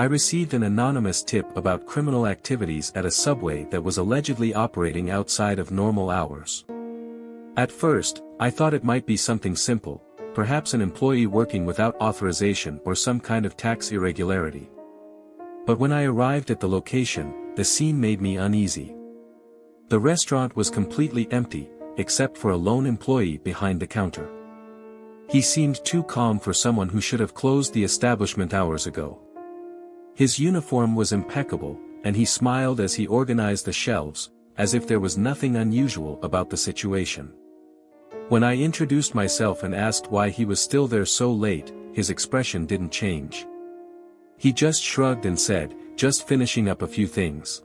I received an anonymous tip about criminal activities at a subway that was allegedly operating outside of normal hours. At first, I thought it might be something simple, perhaps an employee working without authorization or some kind of tax irregularity. But when I arrived at the location, the scene made me uneasy. The restaurant was completely empty, except for a lone employee behind the counter. He seemed too calm for someone who should have closed the establishment hours ago. His uniform was impeccable, and he smiled as he organized the shelves, as if there was nothing unusual about the situation. When I introduced myself and asked why he was still there so late, his expression didn't change. He just shrugged and said, "Just finishing up a few things."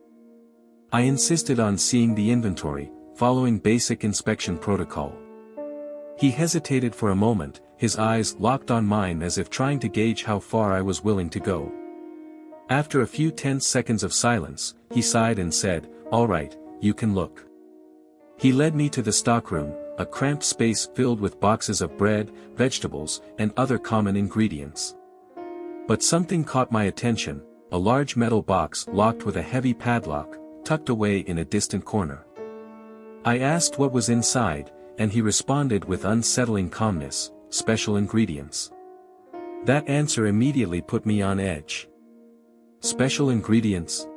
I insisted on seeing the inventory, following basic inspection protocol. He hesitated for a moment, his eyes locked on mine as if trying to gauge how far I was willing to go. After a few tense seconds of silence, he sighed and said, "All right, you can look." He led me to the stockroom, a cramped space filled with boxes of bread, vegetables, and other common ingredients. But something caught my attention, a large metal box locked with a heavy padlock, tucked away in a distant corner. I asked what was inside, and he responded with unsettling calmness, "Special ingredients." That answer immediately put me on edge. "Special ingredients?"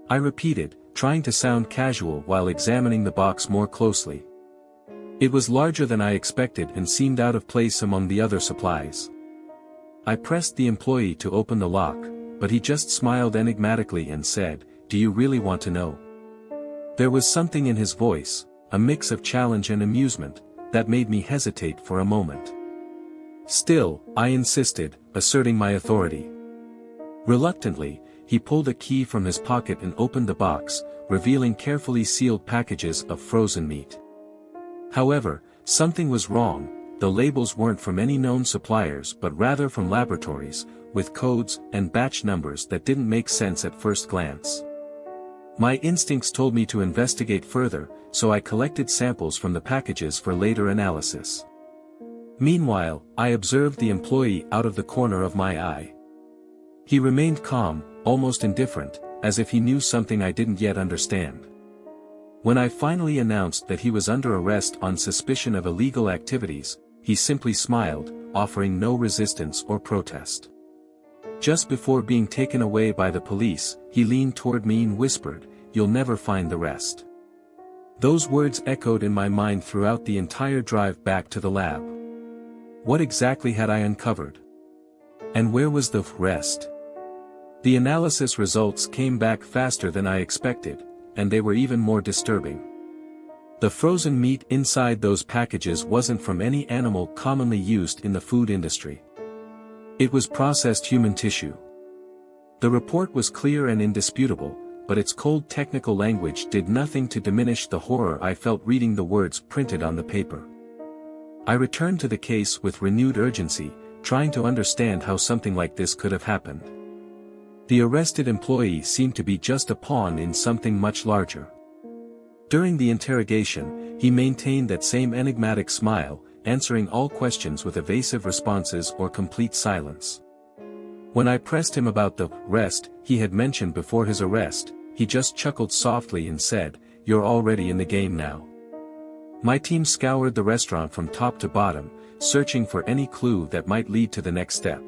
I repeated, trying to sound casual while examining the box more closely. It was larger than I expected and seemed out of place among the other supplies. I pressed the employee to open the lock, but he just smiled enigmatically and said, "Do you really want to know?" There was something in his voice, a mix of challenge and amusement, that made me hesitate for a moment. Still, I insisted, asserting my authority. Reluctantly, he pulled a key from his pocket and opened the box, revealing carefully sealed packages of frozen meat. However, something was wrong. The labels weren't from any known suppliers but rather from laboratories, with codes and batch numbers that didn't make sense at first glance. My instincts told me to investigate further, so I collected samples from the packages for later analysis. Meanwhile, I observed the employee out of the corner of my eye. He remained calm, almost indifferent, as if he knew something I didn't yet understand. When I finally announced that he was under arrest on suspicion of illegal activities, he simply smiled, offering no resistance or protest. Just before being taken away by the police, he leaned toward me and whispered, "You'll never find the rest." Those words echoed in my mind throughout the entire drive back to the lab. What exactly had I uncovered? And where was the rest? The analysis results came back faster than I expected, and they were even more disturbing. The frozen meat inside those packages wasn't from any animal commonly used in the food industry. It was processed human tissue. The report was clear and indisputable, but its cold technical language did nothing to diminish the horror I felt reading the words printed on the paper. I returned to the case with renewed urgency, trying to understand how something like this could have happened. The arrested employee seemed to be just a pawn in something much larger. During the interrogation, he maintained that same enigmatic smile, answering all questions with evasive responses or complete silence. When I pressed him about the rest he had mentioned before his arrest, he just chuckled softly and said, "You're already in the game now." My team scoured the restaurant from top to bottom, searching for any clue that might lead to the next step.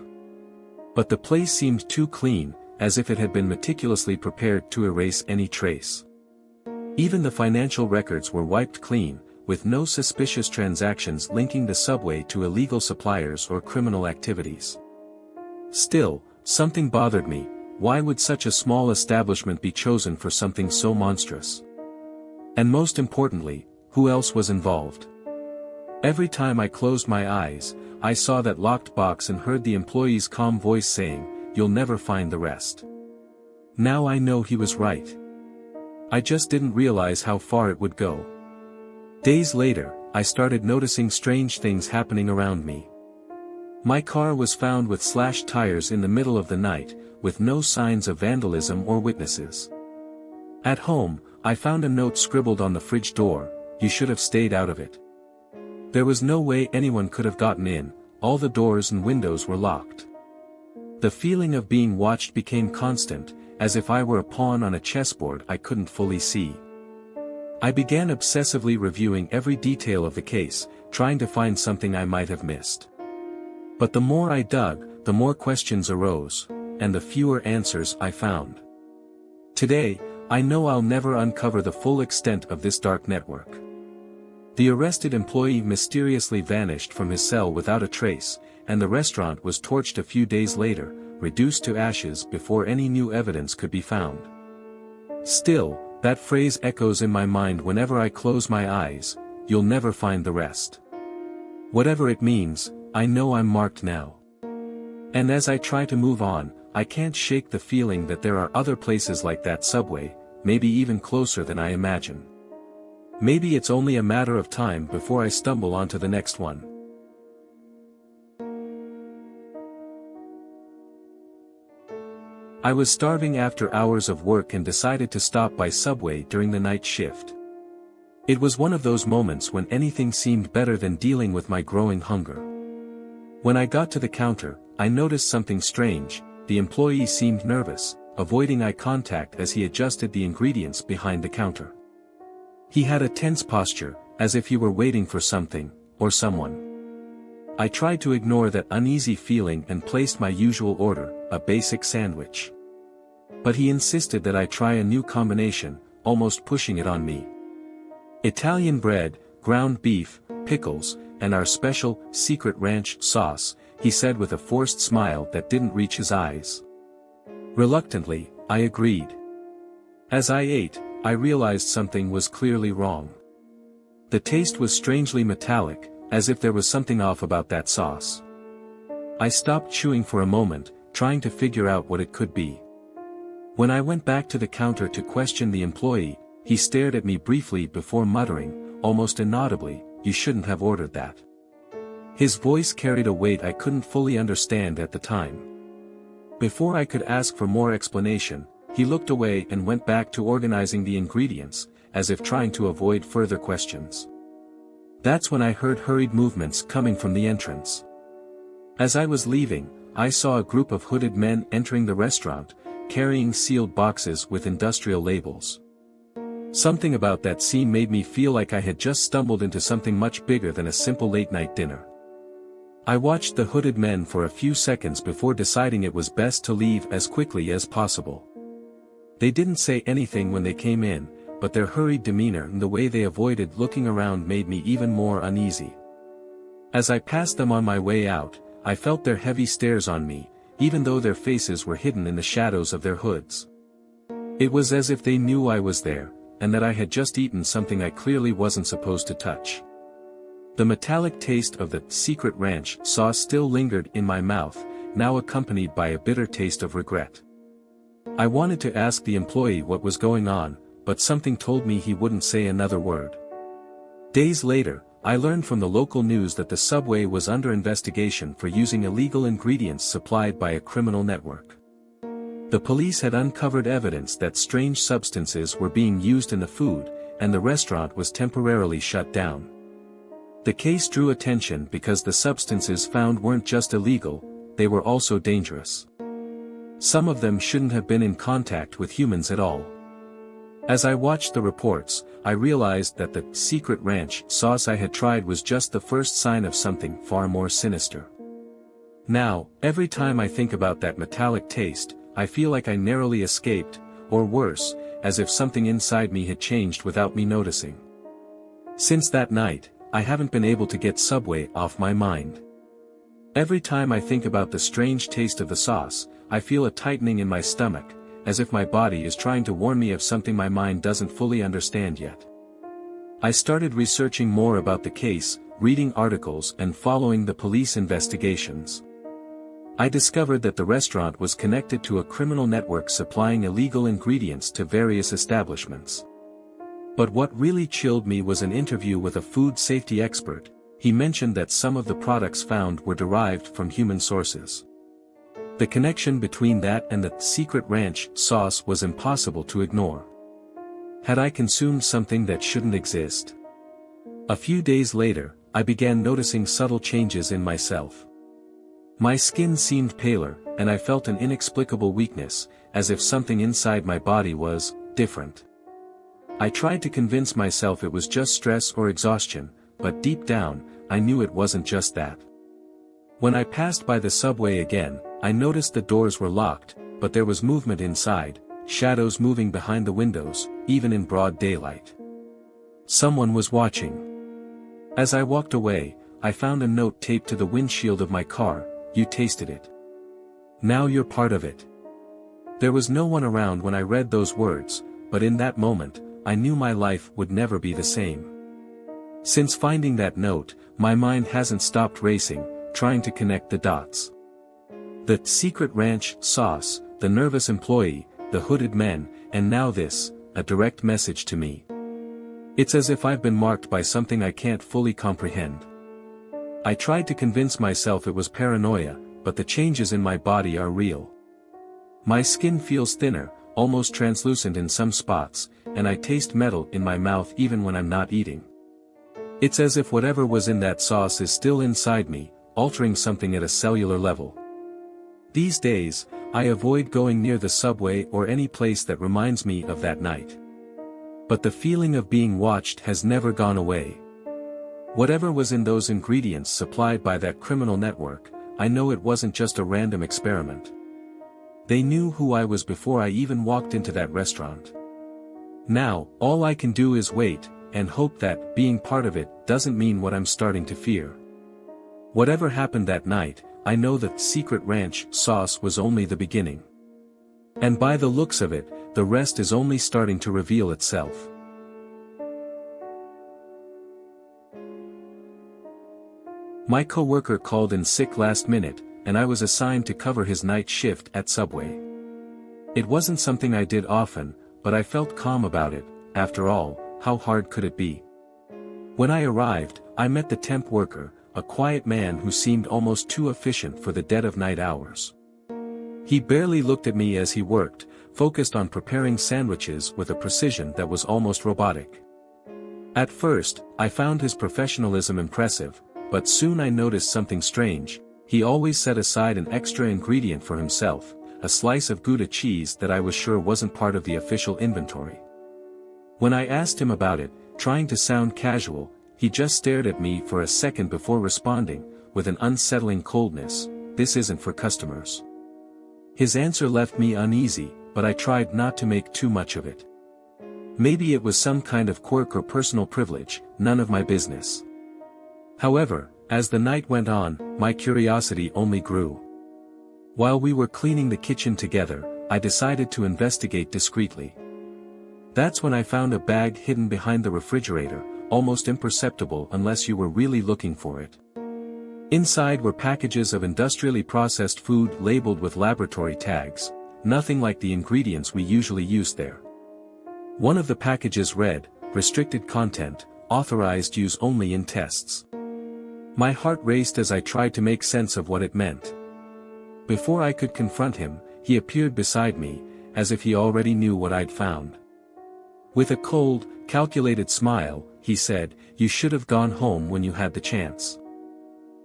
But the place seemed too clean, as if it had been meticulously prepared to erase any trace. Even the financial records were wiped clean, with no suspicious transactions linking the subway to illegal suppliers or criminal activities. Still, something bothered me. Why would such a small establishment be chosen for something so monstrous? And most importantly, who else was involved? Every time I closed my eyes, I saw that locked box and heard the employee's calm voice saying, "You'll never find the rest." Now I know he was right. I just didn't realize how far it would go. Days later, I started noticing strange things happening around me. My car was found with slashed tires in the middle of the night, with no signs of vandalism or witnesses. At home, I found a note scribbled on the fridge door, "You should have stayed out of it." There was no way anyone could have gotten in, all the doors and windows were locked. The feeling of being watched became constant, as if I were a pawn on a chessboard I couldn't fully see. I began obsessively reviewing every detail of the case, trying to find something I might have missed. But the more I dug, the more questions arose, and the fewer answers I found. Today, I know I'll never uncover the full extent of this dark network. The arrested employee mysteriously vanished from his cell without a trace, and the restaurant was torched a few days later, reduced to ashes before any new evidence could be found. Still, that phrase echoes in my mind whenever I close my eyes, "You'll never find the rest." Whatever it means, I know I'm marked now. And as I try to move on, I can't shake the feeling that there are other places like that subway, maybe even closer than I imagine. Maybe it's only a matter of time before I stumble onto the next one. I was starving after hours of work and decided to stop by Subway during the night shift. It was one of those moments when anything seemed better than dealing with my growing hunger. When I got to the counter, I noticed something strange. The employee seemed nervous, avoiding eye contact as he adjusted the ingredients behind the counter. He had a tense posture, as if he were waiting for something, or someone. I tried to ignore that uneasy feeling and placed my usual order, a basic sandwich. But he insisted that I try a new combination, almost pushing it on me. Italian bread, ground beef, pickles, and our special, secret ranch sauce, he said with a forced smile that didn't reach his eyes. Reluctantly, I agreed. As I ate, I realized something was clearly wrong. The taste was strangely metallic, as if there was something off about that sauce. I stopped chewing for a moment, trying to figure out what it could be. When I went back to the counter to question the employee, he stared at me briefly before muttering, almost inaudibly, "You shouldn't have ordered that." His voice carried a weight I couldn't fully understand at the time. Before I could ask for more explanation, he looked away and went back to organizing the ingredients, as if trying to avoid further questions. That's when I heard hurried movements coming from the entrance. As I was leaving, I saw a group of hooded men entering the restaurant, carrying sealed boxes with industrial labels. Something about that scene made me feel like I had just stumbled into something much bigger than a simple late-night dinner. I watched the hooded men for a few seconds before deciding it was best to leave as quickly as possible. They didn't say anything when they came in, but their hurried demeanor and the way they avoided looking around made me even more uneasy. As I passed them on my way out, I felt their heavy stares on me, even though their faces were hidden in the shadows of their hoods. It was as if they knew I was there, and that I had just eaten something I clearly wasn't supposed to touch. The metallic taste of the secret ranch sauce still lingered in my mouth, now accompanied by a bitter taste of regret. I wanted to ask the employee what was going on, but something told me he wouldn't say another word. Days later, I learned from the local news that the Subway was under investigation for using illegal ingredients supplied by a criminal network. The police had uncovered evidence that strange substances were being used in the food, and the restaurant was temporarily shut down. The case drew attention because the substances found weren't just illegal, they were also dangerous. Some of them shouldn't have been in contact with humans at all. As I watched the reports, I realized that the secret ranch sauce I had tried was just the first sign of something far more sinister. Now, every time I think about that metallic taste, I feel like I narrowly escaped, or worse, as if something inside me had changed without me noticing. Since that night, I haven't been able to get Subway off my mind. Every time I think about the strange taste of the sauce, I feel a tightening in my stomach, as if my body is trying to warn me of something my mind doesn't fully understand yet. I started researching more about the case, reading articles and following the police investigations. I discovered that the restaurant was connected to a criminal network supplying illegal ingredients to various establishments. But what really chilled me was an interview with a food safety expert. He mentioned that some of the products found were derived from human sources. The connection between that and the secret ranch sauce was impossible to ignore. Had I consumed something that shouldn't exist? A few days later, I began noticing subtle changes in myself. My skin seemed paler, and I felt an inexplicable weakness, as if something inside my body was different. I tried to convince myself it was just stress or exhaustion, but deep down, I knew it wasn't just that. When I passed by the subway again, I noticed the doors were locked, but there was movement inside, shadows moving behind the windows, even in broad daylight. Someone was watching. As I walked away, I found a note taped to the windshield of my car: "You tasted it. Now you're part of it." There was no one around when I read those words, but in that moment, I knew my life would never be the same. Since finding that note, my mind hasn't stopped racing, trying to connect the dots. The secret ranch sauce, the nervous employee, the hooded men, and now this, a direct message to me. It's as if I've been marked by something I can't fully comprehend. I tried to convince myself it was paranoia, but the changes in my body are real. My skin feels thinner, almost translucent in some spots, and I taste metal in my mouth even when I'm not eating. It's as if whatever was in that sauce is still inside me, altering something at a cellular level. These days, I avoid going near the subway or any place that reminds me of that night. But the feeling of being watched has never gone away. Whatever was in those ingredients supplied by that criminal network, I know it wasn't just a random experiment. They knew who I was before I even walked into that restaurant. Now, all I can do is wait, and hope that being part of it doesn't mean what I'm starting to fear. Whatever happened that night, I know that secret ranch sauce was only the beginning. And by the looks of it, the rest is only starting to reveal itself. My coworker called in sick last minute, and I was assigned to cover his night shift at Subway. It wasn't something I did often, but I felt calm about it. After all, how hard could it be? When I arrived, I met the temp worker, a quiet man who seemed almost too efficient for the dead of night hours. He barely looked at me as he worked, focused on preparing sandwiches with a precision that was almost robotic. At first, I found his professionalism impressive, but soon I noticed something strange. He always set aside an extra ingredient for himself, a slice of Gouda cheese that I was sure wasn't part of the official inventory. When I asked him about it, trying to sound casual, he just stared at me for a second before responding, with an unsettling coldness: "This isn't for customers." His answer left me uneasy, but I tried not to make too much of it. Maybe it was some kind of quirk or personal privilege, none of my business. However, as the night went on, my curiosity only grew. While we were cleaning the kitchen together, I decided to investigate discreetly. That's when I found a bag hidden behind the refrigerator, almost imperceptible unless you were really looking for it. Inside were packages of industrially processed food labeled with laboratory tags, nothing like the ingredients we usually use there. One of the packages read, "Restricted content, authorized use only in tests." My heart raced as I tried to make sense of what it meant. Before I could confront him, he appeared beside me, as if he already knew what I'd found. With a cold, calculated smile, he said, "You should have gone home when you had the chance."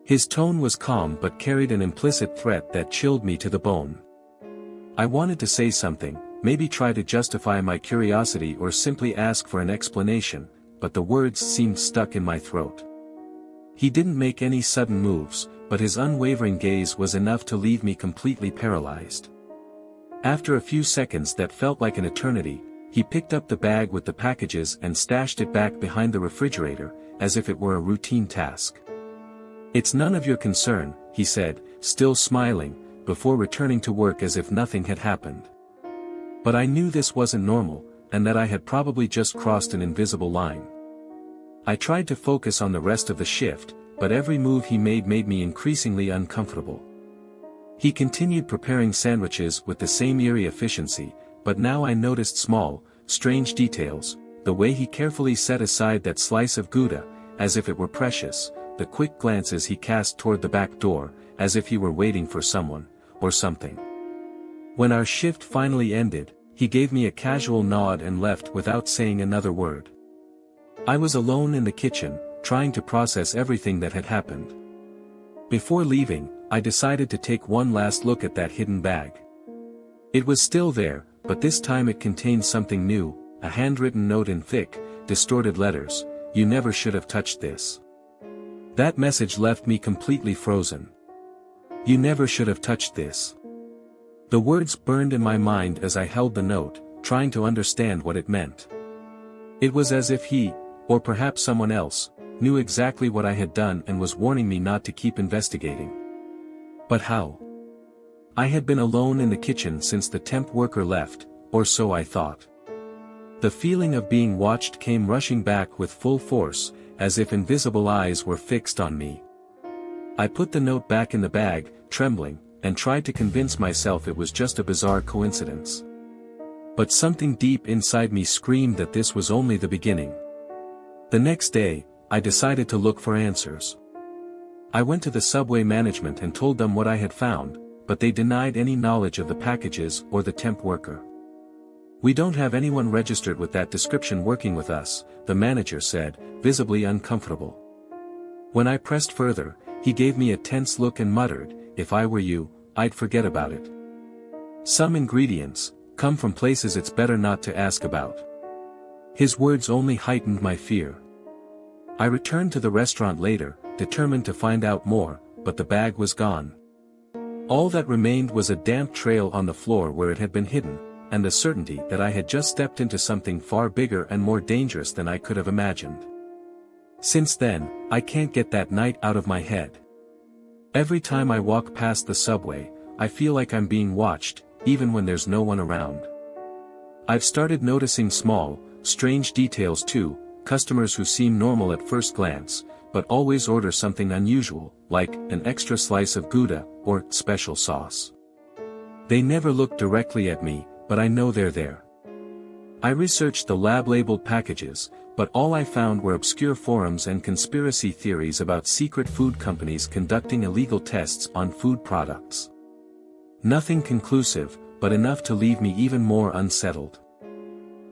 His tone was calm but carried an implicit threat that chilled me to the bone. I wanted to say something, maybe try to justify my curiosity or simply ask for an explanation, but the words seemed stuck in my throat. He didn't make any sudden moves, but his unwavering gaze was enough to leave me completely paralyzed. After a few seconds that felt like an eternity, he picked up the bag with the packages and stashed it back behind the refrigerator, as if it were a routine task. "It's none of your concern," he said, still smiling, before returning to work as if nothing had happened. But I knew this wasn't normal, and that I had probably just crossed an invisible line. I tried to focus on the rest of the shift, but every move he made me increasingly uncomfortable. He continued preparing sandwiches with the same eerie efficiency, but now I noticed small, strange details: the way he carefully set aside that slice of Gouda, as if it were precious, the quick glances he cast toward the back door, as if he were waiting for someone, or something. When our shift finally ended, he gave me a casual nod and left without saying another word. I was alone in the kitchen, trying to process everything that had happened. Before leaving, I decided to take one last look at that hidden bag. It was still there, but this time it contained something new, a handwritten note in thick, distorted letters: "You never should have touched this." That message left me completely frozen. You never should have touched this. The words burned in my mind as I held the note, trying to understand what it meant. It was as if he, or perhaps someone else, knew exactly what I had done and was warning me not to keep investigating. But how? I had been alone in the kitchen since the temp worker left, or so I thought. The feeling of being watched came rushing back with full force, as if invisible eyes were fixed on me. I put the note back in the bag, trembling, and tried to convince myself it was just a bizarre coincidence. But something deep inside me screamed that this was only the beginning. The next day, I decided to look for answers. I went to the subway management and told them what I had found, but they denied any knowledge of the packages or the temp worker. "We don't have anyone registered with that description working with us," the manager said, visibly uncomfortable. When I pressed further, he gave me a tense look and muttered, "If I were you, I'd forget about it. Some ingredients come from places it's better not to ask about." His words only heightened my fear. I returned to the restaurant later, determined to find out more, but the bag was gone. All that remained was a damp trail on the floor where it had been hidden, and the certainty that I had just stepped into something far bigger and more dangerous than I could have imagined. Since then, I can't get that night out of my head. Every time I walk past the subway, I feel like I'm being watched, even when there's no one around. I've started noticing small, strange details too: customers who seem normal at first glance, but always order something unusual, like an extra slice of Gouda, or special sauce. They never look directly at me, but I know they're there. I researched the lab-labeled packages, but all I found were obscure forums and conspiracy theories about secret food companies conducting illegal tests on food products. Nothing conclusive, but enough to leave me even more unsettled.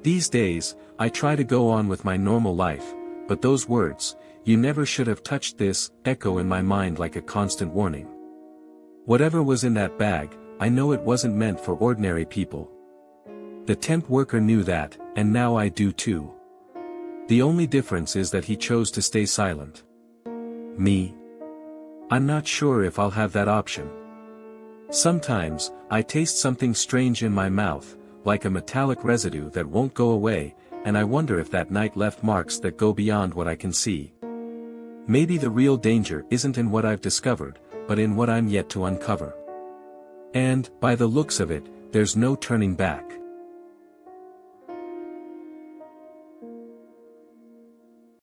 These days, I try to go on with my normal life, but those words, "You never should have touched this," echo in my mind like a constant warning. Whatever was in that bag, I know it wasn't meant for ordinary people. The temp worker knew that, and now I do too. The only difference is that he chose to stay silent. Me? I'm not sure if I'll have that option. Sometimes, I taste something strange in my mouth, like a metallic residue that won't go away, and I wonder if that night left marks that go beyond what I can see. Maybe the real danger isn't in what I've discovered, but in what I'm yet to uncover. And, by the looks of it, there's no turning back.